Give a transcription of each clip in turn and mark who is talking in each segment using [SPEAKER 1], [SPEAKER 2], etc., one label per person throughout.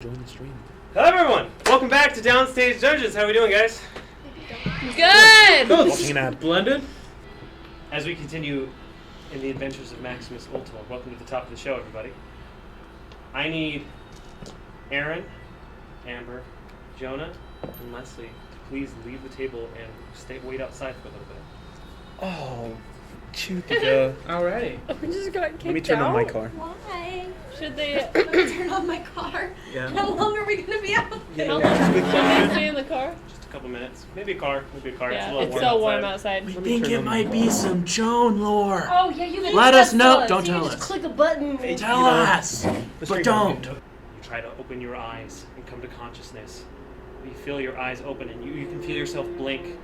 [SPEAKER 1] Join the stream.
[SPEAKER 2] Hello everyone! Welcome back to Downstage Dungeons. How are we doing, guys?
[SPEAKER 3] Good!
[SPEAKER 1] Blended?
[SPEAKER 2] As we continue in the adventures of Maximus Ultor, welcome to the top of the show, everybody. I need Aaron, Amber, Jonah, and Leslie to please leave the table and wait outside for a little bit.
[SPEAKER 1] Oh, shoot the
[SPEAKER 3] Alrighty.
[SPEAKER 4] We just got kicked out.
[SPEAKER 1] Let me turn on my car.
[SPEAKER 5] Why?
[SPEAKER 4] Should they?
[SPEAKER 5] Let me turn on my car.
[SPEAKER 1] Yeah.
[SPEAKER 5] How long are we gonna be out there?
[SPEAKER 4] How long should they stay in the car?
[SPEAKER 2] Just a couple minutes. Maybe a car.
[SPEAKER 4] Yeah, it's so warm outside.
[SPEAKER 1] We think it might be some Joan lore.
[SPEAKER 5] Oh yeah, you can
[SPEAKER 1] Let us know.
[SPEAKER 5] us.
[SPEAKER 1] Don't
[SPEAKER 5] You
[SPEAKER 1] tell
[SPEAKER 5] can
[SPEAKER 1] us.
[SPEAKER 5] just click a button.
[SPEAKER 1] Tell us. But don't.
[SPEAKER 2] You try to open your eyes and come to consciousness. You feel your eyes open and you can feel yourself blink.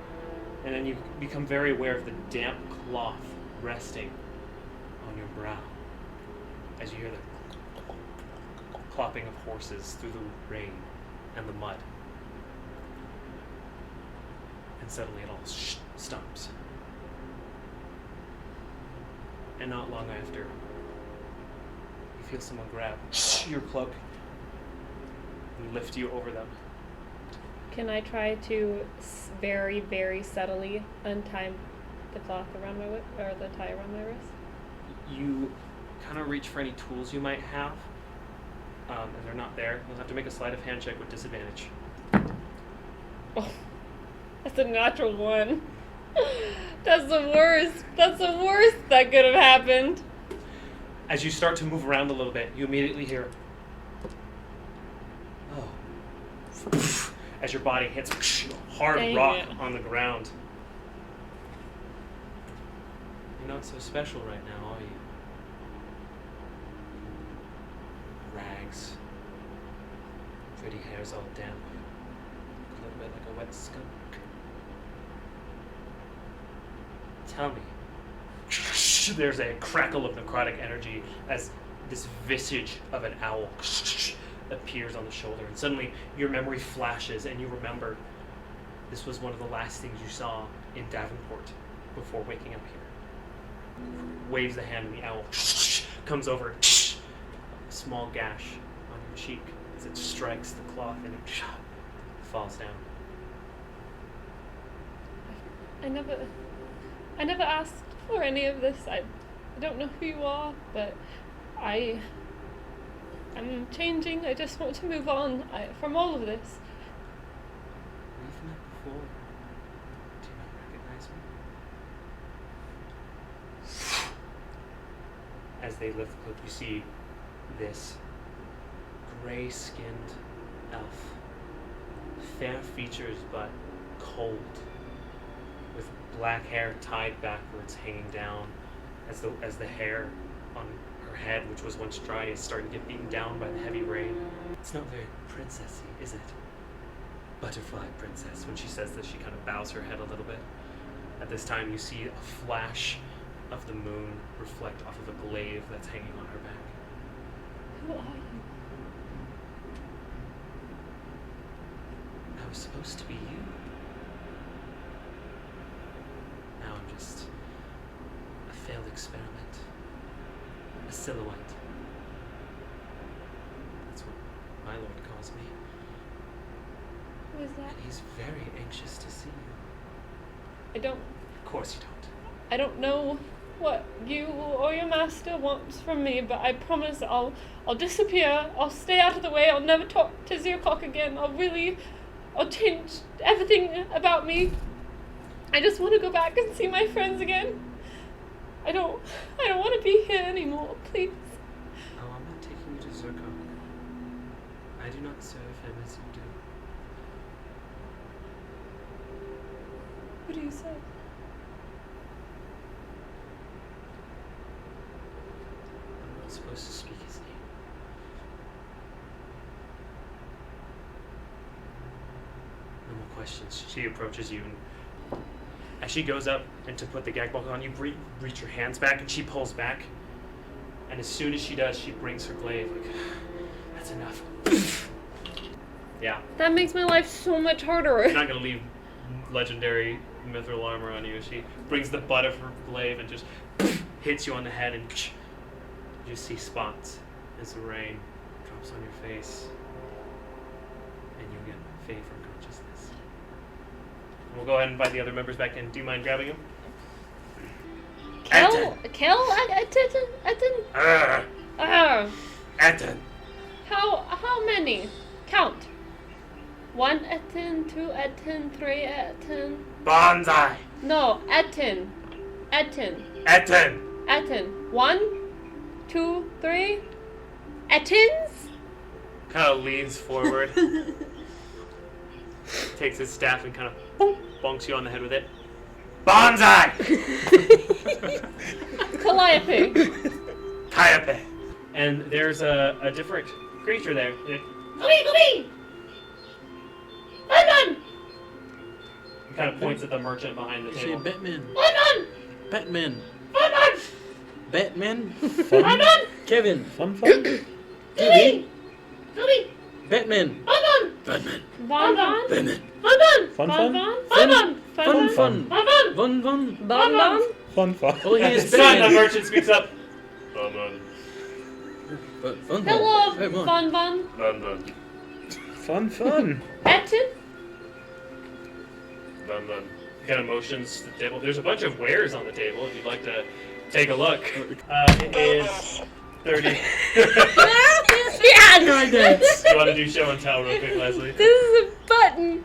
[SPEAKER 2] And then you become very aware of the damp cloth resting on your brow as you hear the clopping of horses through the rain and the mud. And suddenly it all stops. And not long after, you feel someone grab your cloak and lift you over them.
[SPEAKER 4] Can I try to very, very subtly untie the cloth around my or the tie around my wrist?
[SPEAKER 2] You kind of reach for any tools you might have, and they're not there. You'll have to make a sleight of hand check with disadvantage.
[SPEAKER 4] Oh, that's a natural one. That's the worst. That's the worst that could have happened.
[SPEAKER 2] As you start to move around a little bit, you immediately hear, oh, as your body hits hard
[SPEAKER 4] Dang
[SPEAKER 2] rock
[SPEAKER 4] it.
[SPEAKER 2] on the ground. You're not so special right now, are you? Rags. Pretty hair's all damp. A little bit like a wet skunk. Tell me. There's a crackle of necrotic energy as this visage of an owl appears on the shoulder, and suddenly your memory flashes and you remember this was one of the last things you saw in Davenport before waking up here. Waves the hand and the owl comes over, a small gash on your cheek as it strikes the cloth and it falls down.
[SPEAKER 4] I never asked for any of this. I don't know who you are, but I'm changing. I just want to move on from all of this.
[SPEAKER 2] We've met before. Do you not recognize me? As they lift the cloak, you see this gray-skinned elf. Fair features, but cold. With black hair tied backwards, hanging down, as the hair on her head, which was once dry, is starting to get beaten down by the heavy rain. It's not very princessy, is it? Butterfly princess. When she says this, she kind of bows her head a little bit. At this time, you see a flash of the moon reflect off of a glaive that's hanging on her back.
[SPEAKER 4] Who are you?
[SPEAKER 2] I was supposed to be you. Now I'm just a failed experiment. A silhouette. That's what my lord calls me.
[SPEAKER 4] Who is that?
[SPEAKER 2] And he's very anxious to see you. Of course you don't.
[SPEAKER 4] I don't know what you or your master wants from me, but I promise I'll disappear. I'll stay out of the way. I'll never talk to Zircock again. I'll change everything about me. I just want to go back and see my friends again. I don't want to be here anymore, please.
[SPEAKER 2] Oh, I'm not taking you to Zircock. I do not serve him as you do.
[SPEAKER 4] What do you say?
[SPEAKER 2] I'm not supposed to speak his name. No more questions. She approaches you, and as she goes up and to put the gag book on, you reach your hands back, and she pulls back. And as soon as she does, she brings her glaive. Like, that's enough. Yeah.
[SPEAKER 4] That makes my life so much harder.
[SPEAKER 2] She's not gonna leave legendary mithril armor on you. She brings the butt of her glaive and just hits you on the head, and you just see spots as the rain drops on your face. we'll go ahead and invite the other members back in. Do you mind grabbing him?
[SPEAKER 4] Ettin.
[SPEAKER 2] Ettin.
[SPEAKER 4] How many? Count. 1 Ettin, 2 Ettin, 3 Ettin.
[SPEAKER 2] Bonzai.
[SPEAKER 4] No, Ettin.
[SPEAKER 2] Ettin.
[SPEAKER 4] 1, 2, 3. Ettins?
[SPEAKER 2] Kind of leans forward. Takes his staff and kind of boop, bonks you on the head with it. Bonzai! Calliope. And there's a different creature there. He kind of points at the merchant behind the
[SPEAKER 1] Say
[SPEAKER 2] table.
[SPEAKER 1] Batman.
[SPEAKER 2] Batman.
[SPEAKER 1] Batman.
[SPEAKER 2] Fun.
[SPEAKER 1] Kevin. Fun. Kitty. Batman. Batman.
[SPEAKER 4] Bon.
[SPEAKER 1] Batman.
[SPEAKER 4] Fun.
[SPEAKER 1] Fun.
[SPEAKER 2] Oh, he is Batman. The merchant speaks up.
[SPEAKER 4] Hello, Bon.
[SPEAKER 1] Fun.
[SPEAKER 4] Ettin?
[SPEAKER 2] Kind of motions to the table. There's a bunch of wares on the table if you'd like to take a look. It is 30.
[SPEAKER 4] Yes!
[SPEAKER 2] You want to do show and tell real quick, Leslie?
[SPEAKER 3] This is a button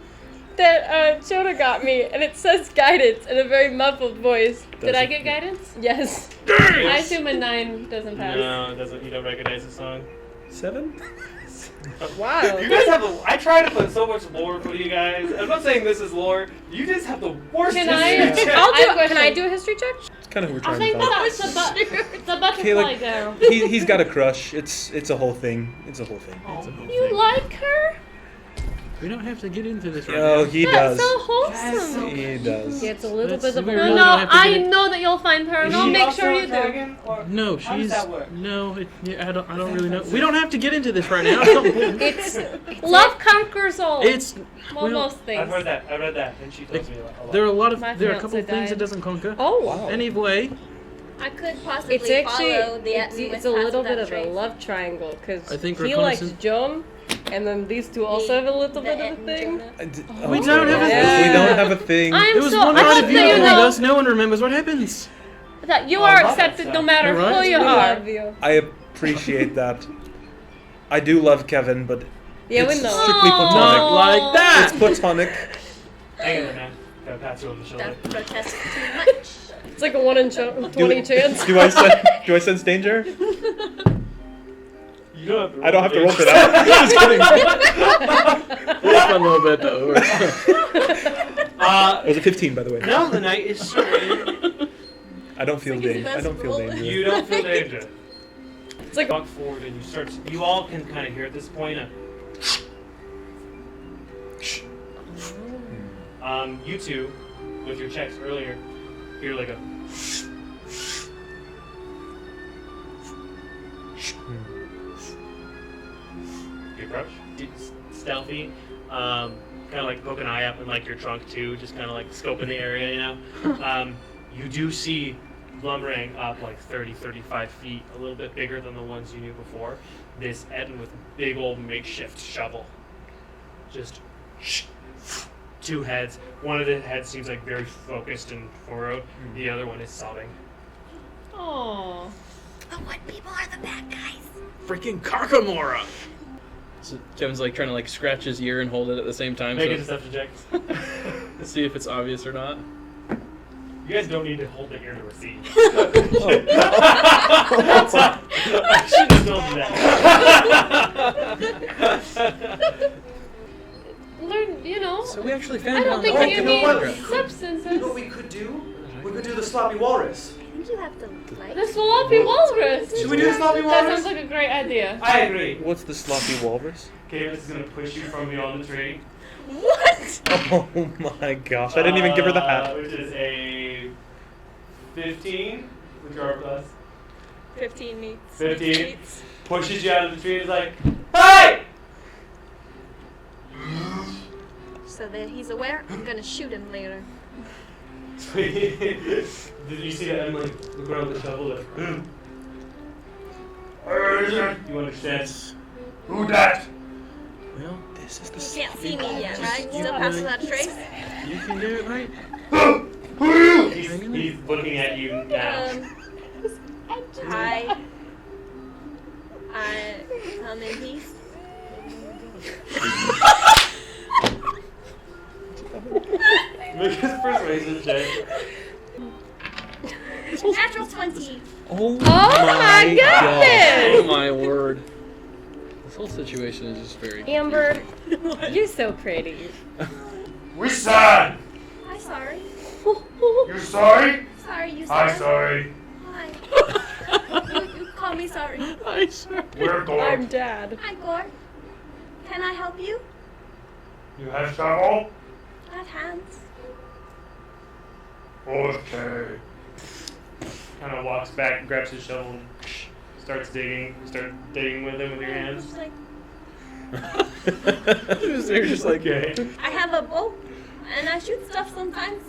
[SPEAKER 3] that Jonah got me, and it says guidance in a very muffled voice.
[SPEAKER 4] Did I get guidance?
[SPEAKER 3] Yes.
[SPEAKER 4] I assume a 9 doesn't pass.
[SPEAKER 2] No, it doesn't. You don't recognize the song.
[SPEAKER 1] 7?
[SPEAKER 3] Wow.
[SPEAKER 2] You guys have I try to put so much lore for you guys. I'm not saying this is lore. You just have the worst
[SPEAKER 4] Can
[SPEAKER 2] history check.
[SPEAKER 3] Can I do a history check?
[SPEAKER 1] It's kind of what we're
[SPEAKER 4] I
[SPEAKER 1] trying
[SPEAKER 4] think
[SPEAKER 1] to find.
[SPEAKER 4] that's the butterfly
[SPEAKER 1] Caleb,
[SPEAKER 4] girl.
[SPEAKER 1] He's got a crush. It's a whole thing.
[SPEAKER 4] You like her?
[SPEAKER 1] We don't have to get into this right
[SPEAKER 2] Oh,
[SPEAKER 1] now.
[SPEAKER 2] he
[SPEAKER 4] That's
[SPEAKER 2] does.
[SPEAKER 4] so wholesome.
[SPEAKER 1] He does.
[SPEAKER 3] Yeah, it's a little
[SPEAKER 1] That's
[SPEAKER 3] bit of a
[SPEAKER 1] very-
[SPEAKER 4] No,
[SPEAKER 1] really don't have to
[SPEAKER 4] I
[SPEAKER 1] get it-
[SPEAKER 4] know that you'll find her, and I'll make sure you do.
[SPEAKER 1] No,
[SPEAKER 6] How does
[SPEAKER 1] she's
[SPEAKER 6] that work?
[SPEAKER 1] no. I don't really know. We don't have to get into this right now. It's
[SPEAKER 4] Love conquers all.
[SPEAKER 1] well,
[SPEAKER 4] most things.
[SPEAKER 2] I've read that. And she tells me a lot.
[SPEAKER 1] there are a lot of
[SPEAKER 4] My
[SPEAKER 1] there are a couple
[SPEAKER 4] fiancé
[SPEAKER 1] of things
[SPEAKER 4] died.
[SPEAKER 1] it doesn't conquer.
[SPEAKER 3] Oh, wow.
[SPEAKER 1] Anyway,
[SPEAKER 5] I could possibly
[SPEAKER 3] It's actually
[SPEAKER 5] follow the
[SPEAKER 3] it's a little bit of a love triangle because
[SPEAKER 1] I think
[SPEAKER 3] he likes
[SPEAKER 1] reconnaissance-
[SPEAKER 3] Joan, and then these two also have a little bit of a thing.
[SPEAKER 1] we don't have a
[SPEAKER 3] Yeah.
[SPEAKER 1] thing.
[SPEAKER 3] We don't
[SPEAKER 1] have a thing.
[SPEAKER 4] I'm
[SPEAKER 1] It was
[SPEAKER 4] so-
[SPEAKER 1] one
[SPEAKER 4] I
[SPEAKER 1] night
[SPEAKER 4] hope
[SPEAKER 1] of you
[SPEAKER 4] that you
[SPEAKER 1] with
[SPEAKER 4] know-
[SPEAKER 1] us. No one remembers what happens.
[SPEAKER 4] That you
[SPEAKER 2] Oh, I
[SPEAKER 4] are
[SPEAKER 2] love that
[SPEAKER 4] accepted
[SPEAKER 2] stuff.
[SPEAKER 4] no matter
[SPEAKER 1] You're right.
[SPEAKER 4] who you
[SPEAKER 3] We
[SPEAKER 4] are.
[SPEAKER 3] love you.
[SPEAKER 1] I appreciate that. I do love Kevin, but
[SPEAKER 3] Yeah,
[SPEAKER 1] it's
[SPEAKER 3] we know.
[SPEAKER 1] strictly platonic.
[SPEAKER 4] Aw.
[SPEAKER 1] Like that. It's platonic.
[SPEAKER 2] Hang in there, man. Gotta pat you on the shoulder.
[SPEAKER 5] That protest too much.
[SPEAKER 3] It's like a 1 in 20 chance.
[SPEAKER 1] Do I sense danger?
[SPEAKER 2] You don't have to
[SPEAKER 1] I don't have to roll for that. Just kidding. It's fun a little bit though. It was a 15, by the way.
[SPEAKER 2] Now the night is serene.
[SPEAKER 1] I don't feel
[SPEAKER 5] It's like his
[SPEAKER 1] danger. I don't
[SPEAKER 5] best
[SPEAKER 1] feel
[SPEAKER 5] roll.
[SPEAKER 1] danger.
[SPEAKER 2] You don't feel danger.
[SPEAKER 3] It's like
[SPEAKER 2] Walk forward and you all can kind of hear at this point you two, with your checks earlier, hear like a you approach, stealthy, kind of like poke an eye up in like your trunk too, just kind of like scoping the area, you know. You do see lumbering up like 30-35 feet, a little bit bigger than the ones you knew before, this Ettin with a big old makeshift shovel. Just 2 heads. One of the heads seems like very focused and furrowed. The other one is sobbing.
[SPEAKER 4] Aww.
[SPEAKER 5] But what people are the bad guys?
[SPEAKER 1] Freaking Karkamora! So Kevin's like trying to like scratch his ear and hold it at the same time.
[SPEAKER 2] Make a
[SPEAKER 1] So
[SPEAKER 2] deception check.
[SPEAKER 1] let's see if it's obvious or not.
[SPEAKER 2] You guys don't need to hold the ear to receive.
[SPEAKER 1] Oh.
[SPEAKER 2] I shouldn't have told you that.
[SPEAKER 4] Learn, you know.
[SPEAKER 1] So we actually found
[SPEAKER 4] I don't
[SPEAKER 1] one.
[SPEAKER 4] think
[SPEAKER 1] Oh,
[SPEAKER 4] that
[SPEAKER 1] you
[SPEAKER 4] you
[SPEAKER 1] know
[SPEAKER 4] need
[SPEAKER 1] what?
[SPEAKER 4] substances.
[SPEAKER 6] You know what we could do? We could do the sloppy walrus.
[SPEAKER 5] Didn't you have to like?
[SPEAKER 4] The sloppy walrus.
[SPEAKER 6] Should we do the sloppy
[SPEAKER 4] That
[SPEAKER 6] walrus?
[SPEAKER 4] sounds like a great idea.
[SPEAKER 2] I agree.
[SPEAKER 1] What's the sloppy walrus?
[SPEAKER 2] Okay, this is gonna push you from beyond the tree.
[SPEAKER 5] What?
[SPEAKER 1] Oh my gosh! I didn't even give her the hat.
[SPEAKER 2] Which is a 15. Which are plus
[SPEAKER 3] 15 meets.
[SPEAKER 2] 15. Pushes you out of the tree. Is like, hey!
[SPEAKER 5] So that he's aware. I'm gonna shoot him later.
[SPEAKER 2] Did you see that Emily look around the shovel? Like, you understand?
[SPEAKER 6] Who that?
[SPEAKER 1] Well, this is the
[SPEAKER 5] You can't see me yet, right? Still pass without a trace?
[SPEAKER 1] You can do it, right?
[SPEAKER 2] He's looking at you now.
[SPEAKER 5] Hi. I come in peace.
[SPEAKER 2] Make his persuasion check.
[SPEAKER 5] Natural 20.
[SPEAKER 1] Oh
[SPEAKER 3] my goodness!
[SPEAKER 1] Oh my word. This whole situation is just very
[SPEAKER 3] Amber, you're so pretty.
[SPEAKER 6] We sad.
[SPEAKER 5] Hi, sorry.
[SPEAKER 6] You sorry?
[SPEAKER 5] Sorry, you
[SPEAKER 6] Hi,
[SPEAKER 5] said.
[SPEAKER 6] sorry.
[SPEAKER 5] Hi. You call me sorry.
[SPEAKER 1] I swear.
[SPEAKER 6] We're
[SPEAKER 3] I'm
[SPEAKER 6] going.
[SPEAKER 3] Dad.
[SPEAKER 5] Hi, Gorp. Can I help you?
[SPEAKER 6] You have shovel?
[SPEAKER 5] I have hands.
[SPEAKER 6] Okay.
[SPEAKER 2] Kind of walks back and grabs his shovel and starts digging. Start digging with him with your hands.
[SPEAKER 5] Just like,
[SPEAKER 1] They're just like, okay.
[SPEAKER 5] I have a bow, and I shoot stuff sometimes.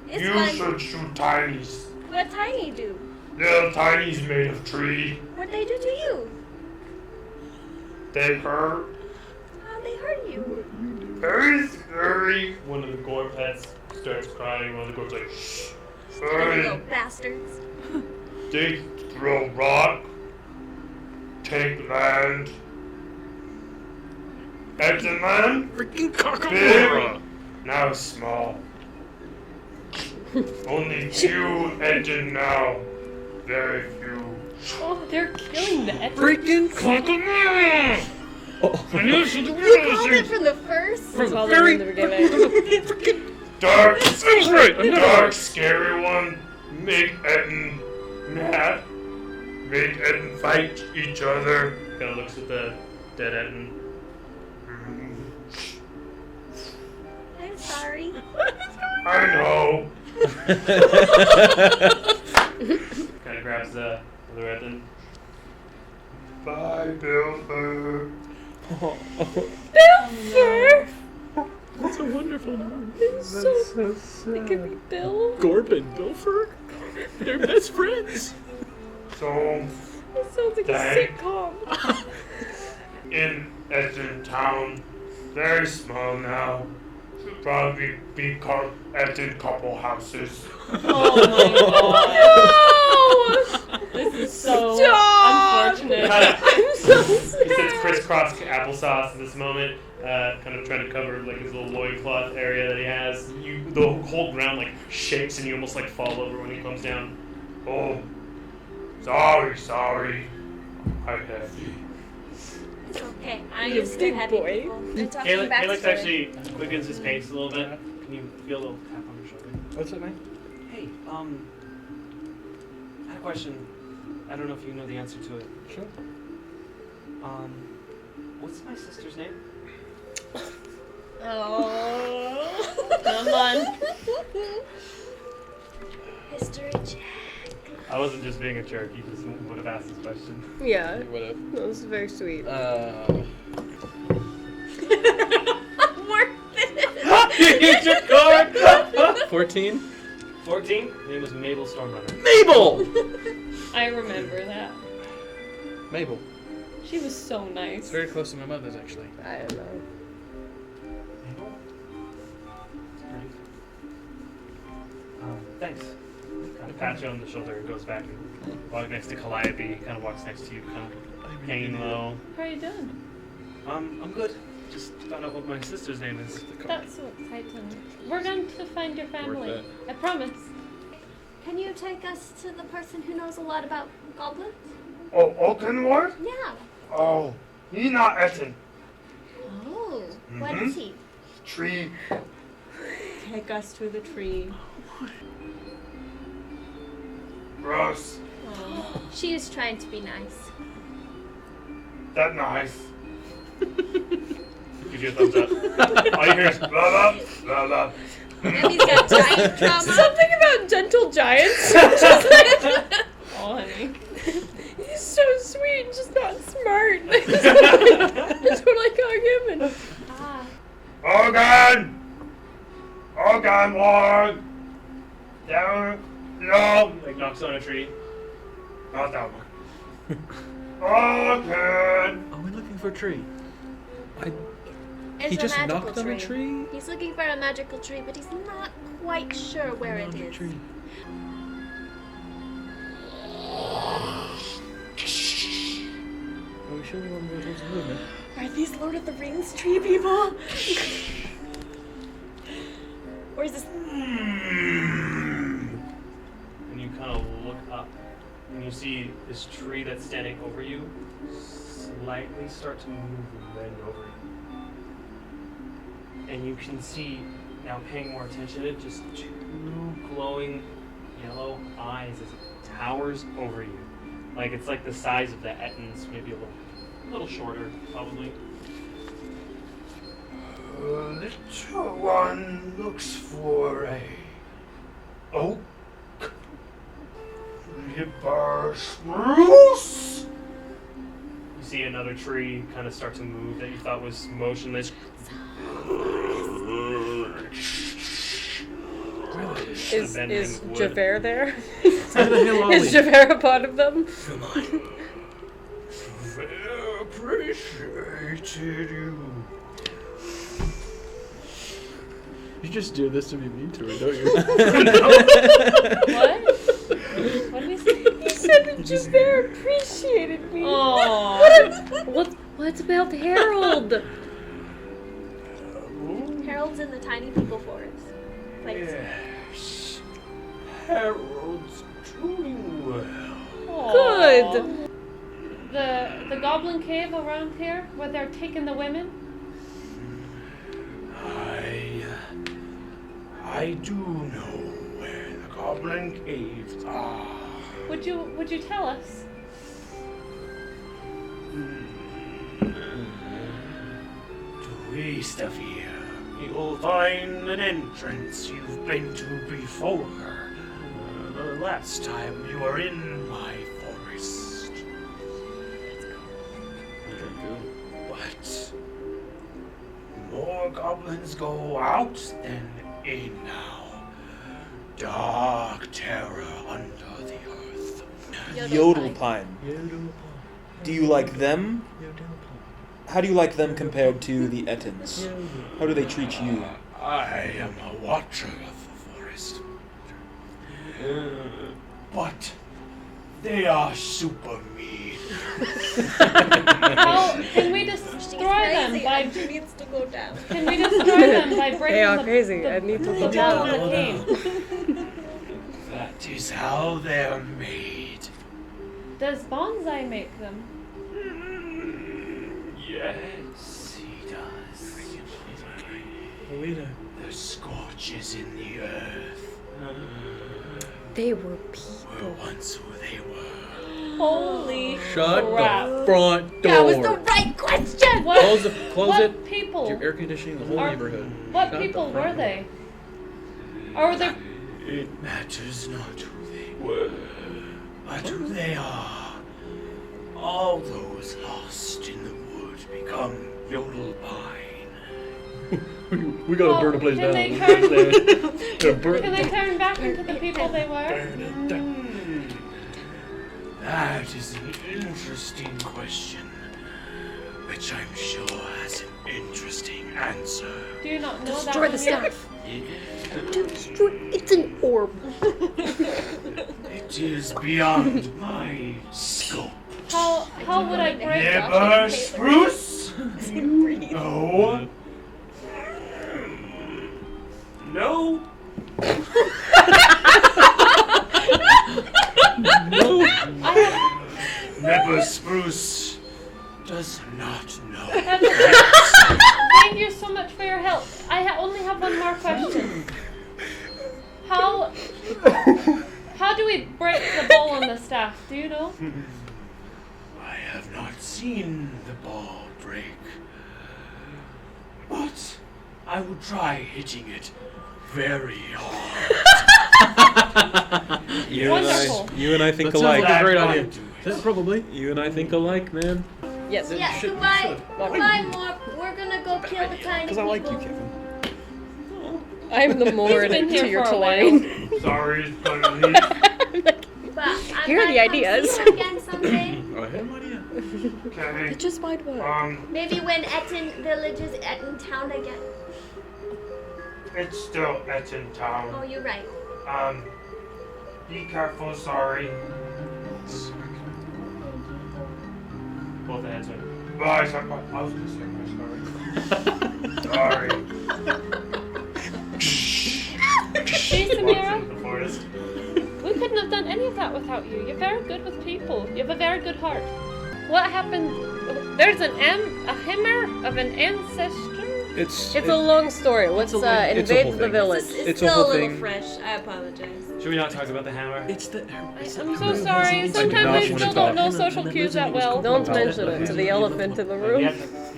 [SPEAKER 5] It's
[SPEAKER 6] You
[SPEAKER 5] fun.
[SPEAKER 6] should shoot tinies.
[SPEAKER 5] What Tiny do?
[SPEAKER 6] Little tinies made of tree.
[SPEAKER 5] What they do to you?
[SPEAKER 6] They hurt.
[SPEAKER 5] How they hurt you?
[SPEAKER 6] Very scary.
[SPEAKER 2] One of the Gorp pets starts crying. One of the Gorp's like, shh.
[SPEAKER 5] There you go,
[SPEAKER 6] Sorry.
[SPEAKER 5] bastards.
[SPEAKER 6] They throw rock. Take land. Ettin land.
[SPEAKER 1] Freaking
[SPEAKER 6] Big.
[SPEAKER 1] cockamora.
[SPEAKER 6] Now small. Only few Ettin now. Very few.
[SPEAKER 4] Oh, they're killing the Ettin.
[SPEAKER 1] Freaking cockamora. Oh, I knew she
[SPEAKER 5] You called it from the first?
[SPEAKER 1] From the
[SPEAKER 3] Called
[SPEAKER 1] very
[SPEAKER 3] it in the beginning.
[SPEAKER 1] freaking
[SPEAKER 6] Dark.
[SPEAKER 1] sounds right. I'm not
[SPEAKER 6] Dark, scary one. Make Ettin mad. Make Ettin fight each other.
[SPEAKER 2] Kind of looks at the dead Ettin.
[SPEAKER 5] I'm sorry.
[SPEAKER 6] I know.
[SPEAKER 2] Kind of grabs the other Ettin.
[SPEAKER 6] Bye, Bilber.
[SPEAKER 3] Bilfer!
[SPEAKER 1] That's a wonderful name.
[SPEAKER 3] So it could be Bill.
[SPEAKER 1] Gorp and Bilfer? They're best friends.
[SPEAKER 6] So,
[SPEAKER 3] It sounds like
[SPEAKER 6] Dang.
[SPEAKER 3] a sitcom.
[SPEAKER 6] in Ettin town, very small now. Should probably be called Ettin couple houses.
[SPEAKER 4] Oh my god. This is so
[SPEAKER 3] Stop.
[SPEAKER 4] unfortunate.
[SPEAKER 3] I'm so
[SPEAKER 2] He says
[SPEAKER 3] sad.
[SPEAKER 2] crisscross applesauce in this moment, kind of trying to cover like his little loincloth area that he has. The whole ground like shakes and you almost like fall over when he comes down.
[SPEAKER 6] Oh, sorry. I have you.
[SPEAKER 5] It's okay. I'm
[SPEAKER 3] You're a
[SPEAKER 5] used to
[SPEAKER 3] big
[SPEAKER 5] heavy
[SPEAKER 3] boy.
[SPEAKER 5] people. They're talking
[SPEAKER 2] Kalex
[SPEAKER 5] backstory.
[SPEAKER 2] actually quickens his pace a little bit. Can you feel a little tap on your shoulder?
[SPEAKER 1] What's that, man?
[SPEAKER 7] Hey, I had a question. I don't know if you know the answer to it.
[SPEAKER 1] Sure.
[SPEAKER 7] What's my sister's name?
[SPEAKER 3] Oh.
[SPEAKER 4] Come on.
[SPEAKER 5] History check.
[SPEAKER 2] I wasn't just being a jerk. He just would have asked this question.
[SPEAKER 3] Yeah,
[SPEAKER 1] What up?
[SPEAKER 3] that was very sweet.
[SPEAKER 2] Here's your card.
[SPEAKER 1] 14?
[SPEAKER 7] 14. Her name was Mabel Stormrunner.
[SPEAKER 1] Mabel!
[SPEAKER 4] I remember that.
[SPEAKER 1] Mabel.
[SPEAKER 4] She was so
[SPEAKER 1] It's
[SPEAKER 4] nice.
[SPEAKER 1] very close to my mother's, actually.
[SPEAKER 3] I don't know.
[SPEAKER 7] Mabel? Great. Thanks.
[SPEAKER 2] Kind of pats you on the shoulder and goes back and walks next to Calliope. Kind of walks next to you, kind of hanging low.
[SPEAKER 4] How are you doing?
[SPEAKER 7] I'm good. Just found out what my sister's name is.
[SPEAKER 4] That's so exciting. We're going to find your family.
[SPEAKER 1] that.
[SPEAKER 4] I promise.
[SPEAKER 5] Can you take us to the person who knows a lot about goblins?
[SPEAKER 6] Oh, Oakenward?
[SPEAKER 5] Yeah.
[SPEAKER 6] Oh, he not Ettin.
[SPEAKER 5] Oh, what is he?
[SPEAKER 6] Tree.
[SPEAKER 3] Take us to the tree.
[SPEAKER 6] Gross.
[SPEAKER 5] She is trying to be nice.
[SPEAKER 6] That nice.
[SPEAKER 2] Gives you a thumbs up. All you hear is
[SPEAKER 6] Blah, blah, blah, blah.
[SPEAKER 5] Emmie's got giant trauma.
[SPEAKER 3] Something about gentle giants. Just like,
[SPEAKER 4] Oh, honey.
[SPEAKER 3] he's so sweet, just not smart. That's what I call him. And
[SPEAKER 5] Ah,
[SPEAKER 6] Oaken, Lord. Down, no,
[SPEAKER 2] like knocks on a tree.
[SPEAKER 6] not that one. Oaken.
[SPEAKER 1] Are we looking for a tree? I
[SPEAKER 5] There's
[SPEAKER 1] He
[SPEAKER 5] a
[SPEAKER 1] just
[SPEAKER 5] magical
[SPEAKER 1] knocked on a tree?
[SPEAKER 5] He's looking for a magical tree, but he's not quite sure where it is.
[SPEAKER 1] Are we sure we want to go towards the movement?
[SPEAKER 5] Are these Lord of the Rings tree people? Or is this...
[SPEAKER 2] And you kind of look up, and you see this tree that's standing over you slightly start to move and bend over you. And you can see, now paying more attention to it, just two glowing yellow eyes as it towers over you. Like it's like the size of the Ettins, maybe a little shorter, probably.
[SPEAKER 6] Little one looks for a oak, liver spruce.
[SPEAKER 2] You see another tree kind of start to move that you thought was motionless.
[SPEAKER 3] Is
[SPEAKER 2] Bending wood.
[SPEAKER 3] Javert there?
[SPEAKER 1] Where the hell are
[SPEAKER 3] Is
[SPEAKER 1] we?
[SPEAKER 3] Javert a part of them?
[SPEAKER 1] Come on.
[SPEAKER 6] Appreciated you.
[SPEAKER 1] You just do this to be mean to her, don't you?
[SPEAKER 4] What? What did he say?
[SPEAKER 3] He said that Javert appreciated me.
[SPEAKER 4] Aww.
[SPEAKER 3] What's about Harold?
[SPEAKER 5] Harold's in the tiny people forest. Place.
[SPEAKER 6] Yes. Harold's doing well.
[SPEAKER 3] Good.
[SPEAKER 4] The goblin cave around here where they're taking the women?
[SPEAKER 6] I do know where the goblin caves are.
[SPEAKER 4] Would you tell us?
[SPEAKER 6] To the east of here, you'll find an entrance you've been to before. The last time you were in my forest. But more goblins go out than in now. Dark terror under the earth.
[SPEAKER 8] Yodelpine. Do you like them? How do you like them compared to the Ettins? How do they treat you?
[SPEAKER 6] I am a watcher of the forest. But they are super mean.
[SPEAKER 4] How can we destroy them by?
[SPEAKER 5] needs to go down.
[SPEAKER 4] Can we destroy them by breaking
[SPEAKER 3] They are
[SPEAKER 4] the,
[SPEAKER 3] crazy.
[SPEAKER 4] the,
[SPEAKER 3] I need to
[SPEAKER 4] the
[SPEAKER 3] go
[SPEAKER 4] wall
[SPEAKER 3] down.
[SPEAKER 4] of the cave?
[SPEAKER 6] That is how they're made.
[SPEAKER 4] Does Bonzai make them?
[SPEAKER 6] Yes, he does. The scorches in the earth
[SPEAKER 3] They were
[SPEAKER 6] were
[SPEAKER 3] people.
[SPEAKER 6] once who they were.
[SPEAKER 4] Holy
[SPEAKER 1] Shut
[SPEAKER 4] crap!
[SPEAKER 1] the front door.
[SPEAKER 5] That was the right question!
[SPEAKER 4] What?
[SPEAKER 1] Close
[SPEAKER 4] what
[SPEAKER 1] it.
[SPEAKER 4] people?
[SPEAKER 1] You're air conditioning the whole
[SPEAKER 4] Are-
[SPEAKER 1] neighborhood.
[SPEAKER 4] What
[SPEAKER 1] Shut
[SPEAKER 4] people
[SPEAKER 1] the
[SPEAKER 4] were
[SPEAKER 1] front
[SPEAKER 4] they? Or were they?
[SPEAKER 6] It matters not who they were, but who they are. All those lost in the wood become Yodelpine.
[SPEAKER 1] We gotta
[SPEAKER 4] Oh,
[SPEAKER 1] burn the place
[SPEAKER 4] can
[SPEAKER 1] down.
[SPEAKER 4] they turn-
[SPEAKER 1] Gotta burn-
[SPEAKER 4] Can they turn back into the people they were?
[SPEAKER 1] burn it down.
[SPEAKER 6] That is an interesting question, which I'm sure has an interesting answer.
[SPEAKER 4] Do you not know
[SPEAKER 3] Destroy
[SPEAKER 4] that?
[SPEAKER 3] the
[SPEAKER 4] one yet?
[SPEAKER 3] staff. It's an orb.
[SPEAKER 6] It is beyond my scope.
[SPEAKER 4] How would I break
[SPEAKER 6] Never spruce? No. No. Never spruce does not know.
[SPEAKER 4] Thank you so much for your help. I only have one more question. How do we break the ball on the staff? Do you know?
[SPEAKER 6] I have not seen the ball break, but I would try hitting it very hard.
[SPEAKER 4] Wonderful.
[SPEAKER 8] You and I think
[SPEAKER 1] That sounds
[SPEAKER 8] alike.
[SPEAKER 1] like a great
[SPEAKER 6] That
[SPEAKER 1] idea.
[SPEAKER 6] might do it.
[SPEAKER 1] That probably.
[SPEAKER 8] You and I think alike, man.
[SPEAKER 3] Yes.
[SPEAKER 5] Yeah,
[SPEAKER 1] Shit,
[SPEAKER 5] goodbye.
[SPEAKER 1] should've.
[SPEAKER 5] Goodbye, Morp. We're gonna go kill the tiny
[SPEAKER 8] Because I
[SPEAKER 5] people.
[SPEAKER 8] like you, Kevin.
[SPEAKER 3] I'm the Mord
[SPEAKER 4] been here
[SPEAKER 3] to your
[SPEAKER 4] for a while.
[SPEAKER 3] Tulane.
[SPEAKER 6] Sorry, but
[SPEAKER 5] But I'm
[SPEAKER 3] Here are the
[SPEAKER 5] gonna come
[SPEAKER 3] ideas.
[SPEAKER 5] see you again someday.
[SPEAKER 1] Oh, I have no idea.
[SPEAKER 6] Okay.
[SPEAKER 3] It just might work.
[SPEAKER 5] Maybe when Ettin Village is Ettin Town again.
[SPEAKER 6] It's still Ettin
[SPEAKER 5] Oh,
[SPEAKER 6] Town.
[SPEAKER 5] you're right.
[SPEAKER 6] Be careful, sorry.
[SPEAKER 2] Both the heads went.
[SPEAKER 6] Bye, sorry. I was gonna say sorry. Sorry.
[SPEAKER 4] See,
[SPEAKER 2] Walks
[SPEAKER 4] Samira,
[SPEAKER 2] into the forest.
[SPEAKER 4] we couldn't have done any of that without you. You're very good with people. You have a very good heart. What happened? There's a hammer of an ancestor?
[SPEAKER 8] It's
[SPEAKER 3] It's a long story. Let's
[SPEAKER 8] it's a
[SPEAKER 3] invade
[SPEAKER 8] whole
[SPEAKER 3] the
[SPEAKER 8] thing.
[SPEAKER 3] village.
[SPEAKER 8] It's a
[SPEAKER 5] still
[SPEAKER 8] whole
[SPEAKER 5] a little
[SPEAKER 8] thing.
[SPEAKER 5] fresh. I apologize.
[SPEAKER 2] Should we not talk about the hammer?
[SPEAKER 7] It's the.
[SPEAKER 4] I'm so sorry.
[SPEAKER 8] not
[SPEAKER 4] Sometimes I
[SPEAKER 8] wanna
[SPEAKER 4] still
[SPEAKER 8] talk.
[SPEAKER 4] don't know social cues that well.
[SPEAKER 3] Don't mention it to the elephant in the
[SPEAKER 2] You
[SPEAKER 3] room.
[SPEAKER 2] had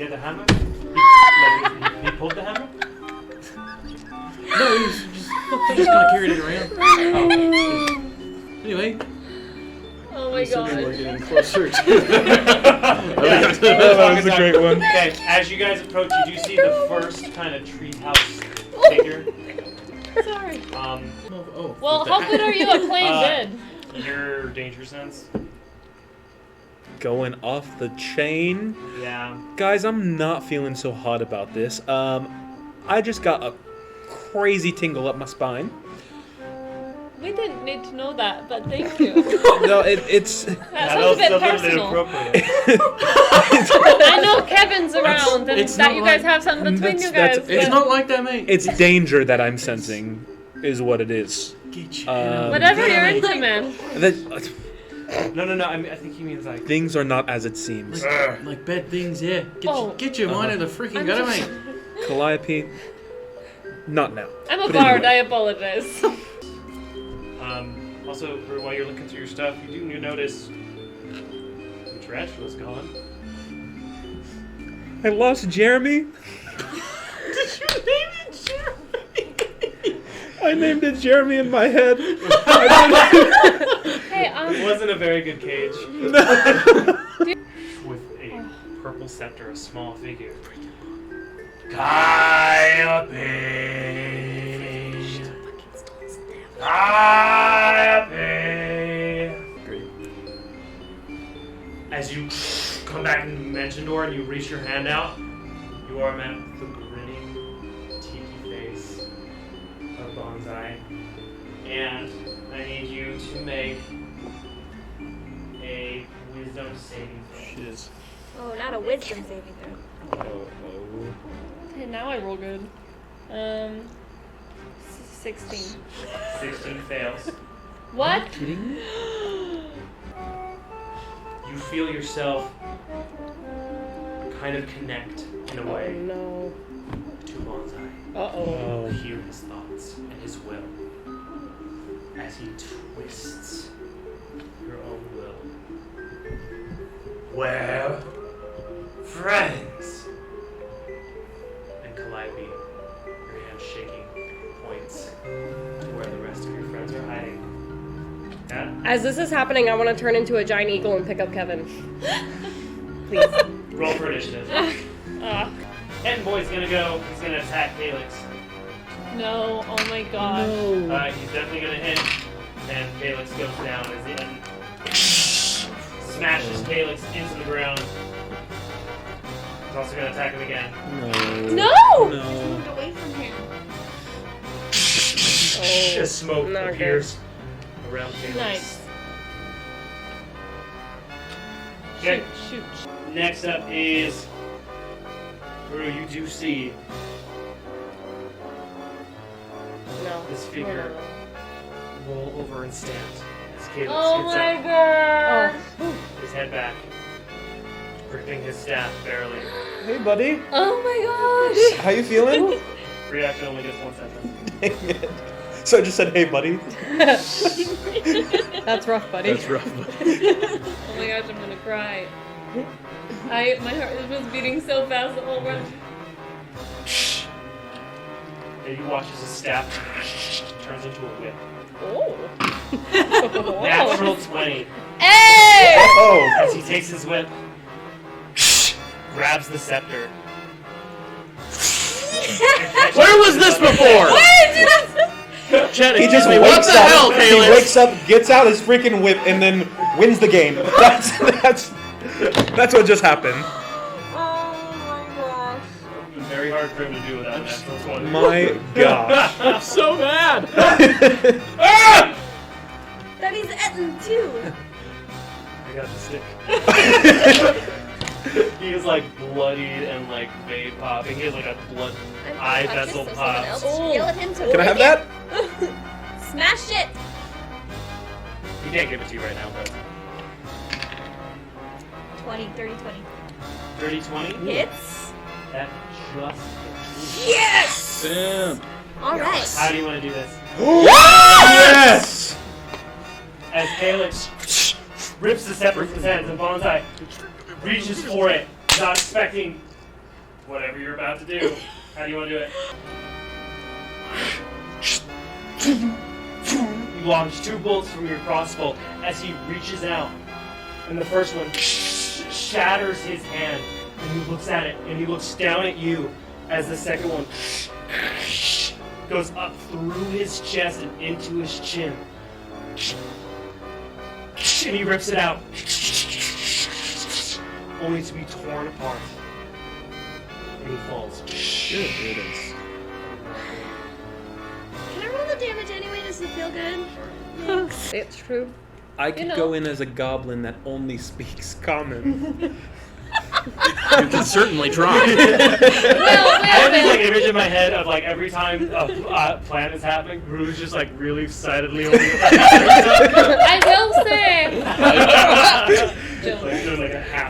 [SPEAKER 2] the hammer? He pulled the hammer?
[SPEAKER 7] No, he's just kind of carried it around.
[SPEAKER 2] Oh.
[SPEAKER 7] Anyway,
[SPEAKER 3] Oh my
[SPEAKER 1] Assuming we're
[SPEAKER 3] god.
[SPEAKER 1] getting closer to
[SPEAKER 2] Yeah,
[SPEAKER 8] that was a great one.
[SPEAKER 2] Okay, as you guys approach, you do see the first kind of treehouse figure.
[SPEAKER 4] Sorry.
[SPEAKER 7] oh.
[SPEAKER 4] Well, how good are you at playing dead?
[SPEAKER 2] Your danger sense?
[SPEAKER 8] Going off the chain.
[SPEAKER 2] Yeah.
[SPEAKER 8] Guys, I'm not feeling so hot about this. I just got a crazy tingle up my spine.
[SPEAKER 4] We didn't need to know that, but thank you.
[SPEAKER 8] No, it's
[SPEAKER 4] That sounds a bit personal.
[SPEAKER 2] inappropriate.
[SPEAKER 4] I know Kevin's around and
[SPEAKER 7] it's
[SPEAKER 4] that
[SPEAKER 7] not
[SPEAKER 4] you guys
[SPEAKER 7] like-
[SPEAKER 4] have something between you
[SPEAKER 8] that's-
[SPEAKER 4] guys.
[SPEAKER 7] It's
[SPEAKER 4] but
[SPEAKER 7] not like that, mate.
[SPEAKER 8] it's danger that I'm sensing, is what it is.
[SPEAKER 7] Get you.
[SPEAKER 4] whatever you're into, man.
[SPEAKER 8] That,
[SPEAKER 2] No. I think he means like.
[SPEAKER 8] things are not as it seems.
[SPEAKER 7] Like bad things, yeah.
[SPEAKER 4] Oh.
[SPEAKER 7] Get your mind out of the freaking gutter, mate.
[SPEAKER 8] Calliope, not now.
[SPEAKER 4] I'm a
[SPEAKER 8] But
[SPEAKER 4] bard,
[SPEAKER 8] anyway.
[SPEAKER 4] I apologize.
[SPEAKER 2] Also, while you're looking through your stuff, you notice the tarantula's gone.
[SPEAKER 8] I lost Jeremy.
[SPEAKER 7] Did you name it Jeremy?
[SPEAKER 8] I named it Jeremy in my head.
[SPEAKER 4] Hey,
[SPEAKER 2] It wasn't a very good cage. With a purple scepter, a small figure. As you come back into the mansion door and you reach your hand out, you are met with the grinning, tiki face of Bonzai. And I need you to make a wisdom saving throw.
[SPEAKER 8] Shiz.
[SPEAKER 5] Oh, not a wisdom saving throw.
[SPEAKER 4] hey, now I roll good. 16.
[SPEAKER 2] 16 fails.
[SPEAKER 4] What?
[SPEAKER 2] You feel yourself kind of connect in a
[SPEAKER 3] Oh
[SPEAKER 2] way
[SPEAKER 3] no.
[SPEAKER 2] to Bonzai.
[SPEAKER 3] Uh-oh.
[SPEAKER 2] You hear his thoughts and his will as he twists your own will. Well, friends. And Calliope, your hand shaking, points to where the rest of your friends are hiding. Yeah?
[SPEAKER 3] As this is happening, I want to turn into a giant eagle and pick up Kevin. Please.
[SPEAKER 2] Roll for initiative. Ettin Boy's gonna go. He's gonna attack Kalex.
[SPEAKER 4] No, oh my god.
[SPEAKER 2] He's definitely gonna hit, and Kalex goes down as Ettin smashes Kalex into the ground. He's also gonna attack him again.
[SPEAKER 4] No!
[SPEAKER 8] No.
[SPEAKER 5] Moved away from him.
[SPEAKER 2] Just smoke
[SPEAKER 3] not good.
[SPEAKER 2] appears around Kalex.
[SPEAKER 4] Nice.
[SPEAKER 2] Okay.
[SPEAKER 4] Shoot.
[SPEAKER 2] Next up is Haru. You do see
[SPEAKER 3] No.
[SPEAKER 2] this figure roll over and stand as Kalex
[SPEAKER 4] Oh
[SPEAKER 2] gets
[SPEAKER 4] my
[SPEAKER 2] up,
[SPEAKER 4] god.
[SPEAKER 2] his head back, gripping his staff barely.
[SPEAKER 8] Hey, buddy.
[SPEAKER 4] Oh my gosh.
[SPEAKER 8] How you feeling?
[SPEAKER 2] Reaction only gets 1 sentence.
[SPEAKER 8] Dang it. So I just said, hey, buddy.
[SPEAKER 3] That's rough, buddy.
[SPEAKER 8] That's rough.
[SPEAKER 4] Oh my gosh, I'm gonna cry. My heart was beating so fast the whole run.
[SPEAKER 2] And you watch as his staff turns into a whip.
[SPEAKER 3] Oh.
[SPEAKER 2] Natural 20.
[SPEAKER 4] Hey!
[SPEAKER 8] Oh.
[SPEAKER 2] As he takes his whip, grabs the scepter.
[SPEAKER 1] Where was this before?
[SPEAKER 7] Chatting.
[SPEAKER 8] He just
[SPEAKER 7] what
[SPEAKER 8] wakes
[SPEAKER 7] the
[SPEAKER 8] up.
[SPEAKER 7] hell,
[SPEAKER 8] He
[SPEAKER 7] Kalex?
[SPEAKER 8] wakes up, gets out his freaking whip, and then wins the game. That's That's what just happened.
[SPEAKER 3] Oh my gosh.
[SPEAKER 2] It was very hard for him to do without a natural 20.
[SPEAKER 8] My gosh.
[SPEAKER 1] I'm so mad.
[SPEAKER 5] That means Ettin too.
[SPEAKER 2] I got the stick. He is like bloodied and like vein popping. He has like a blood eye vessel pop.
[SPEAKER 5] Yell at him to
[SPEAKER 8] Can I have
[SPEAKER 5] lick
[SPEAKER 8] that?
[SPEAKER 5] it. Smash it.
[SPEAKER 2] He can't give it to you right now, but
[SPEAKER 5] 20, 30, 20.
[SPEAKER 2] 30-20?
[SPEAKER 5] Hits.
[SPEAKER 2] That just hits.
[SPEAKER 5] Yes!
[SPEAKER 1] Simp.
[SPEAKER 5] All right.
[SPEAKER 2] How do you want to do this?
[SPEAKER 8] Yes!
[SPEAKER 2] As Kalex rips the scepter from his hands and Bonzai reaches for it, not expecting whatever you're about to do. How do you want to do it? You launch 2 bolts from your crossbow as he reaches out, and the first one shatters his hand, and he looks at it, and he looks down at you as the second one goes up through his chest and into his chin. And he rips it out, only to be torn apart. And he falls.
[SPEAKER 1] Good riddance.
[SPEAKER 5] Can I roll the damage anyway? Does it feel good?
[SPEAKER 3] It's true.
[SPEAKER 8] I could
[SPEAKER 3] know.
[SPEAKER 8] go in as a goblin that only speaks common.
[SPEAKER 1] You can certainly try.
[SPEAKER 2] I have this like image in my head of like every time a plan is happening, Gru's just like really excitedly over
[SPEAKER 4] I will say,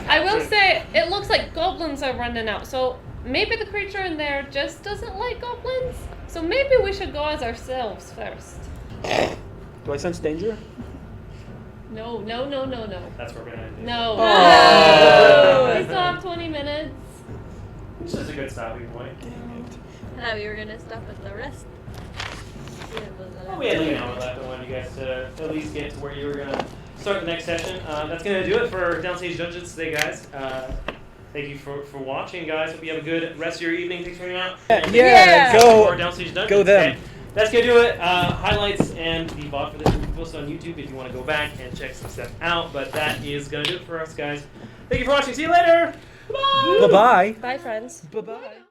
[SPEAKER 2] I
[SPEAKER 4] it looks like goblins are running out. So maybe the creature in there just doesn't like goblins. So maybe we should go as ourselves first.
[SPEAKER 8] Do I sense danger?
[SPEAKER 4] No.
[SPEAKER 2] That's what we're gonna do.
[SPEAKER 4] No.
[SPEAKER 8] Oh.
[SPEAKER 4] We still have 20 minutes.
[SPEAKER 2] This is a good stopping point.
[SPEAKER 5] I thought we were gonna stop at the rest.
[SPEAKER 2] Well, we had like an hour left. I wanted you guys to at least get to where you were gonna start the next session. That's gonna do it for Downstage Dungeons today, guys. Thank you for watching, guys. Hope you have a good rest of your evening. Thanks for hanging out.
[SPEAKER 8] Yeah,
[SPEAKER 2] For
[SPEAKER 8] go.
[SPEAKER 2] Downstage Dungeons.
[SPEAKER 8] Go them.
[SPEAKER 2] Okay. That's gonna do it. Highlights and the VOD for this will be posted on YouTube if you want to go back and check some stuff out. But that is gonna do it for us, guys. Thank you for watching. See you later. Bye.
[SPEAKER 8] Bye-bye.
[SPEAKER 3] Bye, friends.
[SPEAKER 8] Bye-bye.